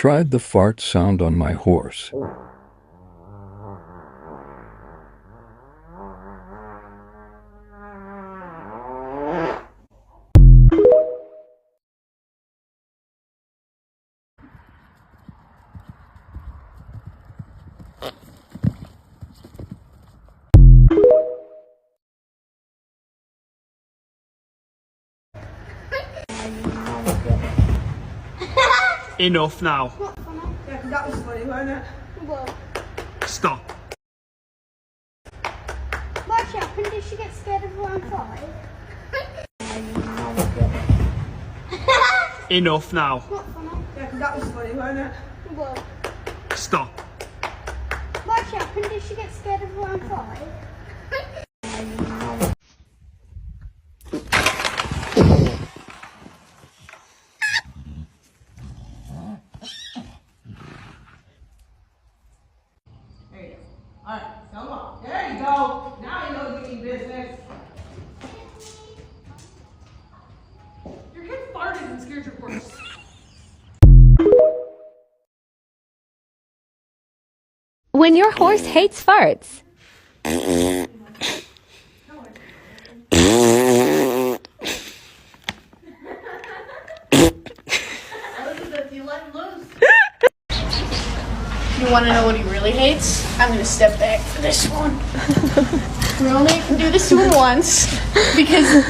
tried the fart sound on my horse. Enough now. Yeah, 'cause that was funny, wasn't it? Well, Stop. what happened? Did she get scared of round 5? Enough now. What funny? Yeah, 'cause that was funny, wasn't it? Well, Stop. what happened? Did she get scared of round 5? There you go. Alright, come on. There you go. Now you know the business. Your kid farted and scared your horse. When your horse hates farts. Elizabeth, you let him loose. You want to know what he really hates? I'm going to step back for this one. We only can do this to him once because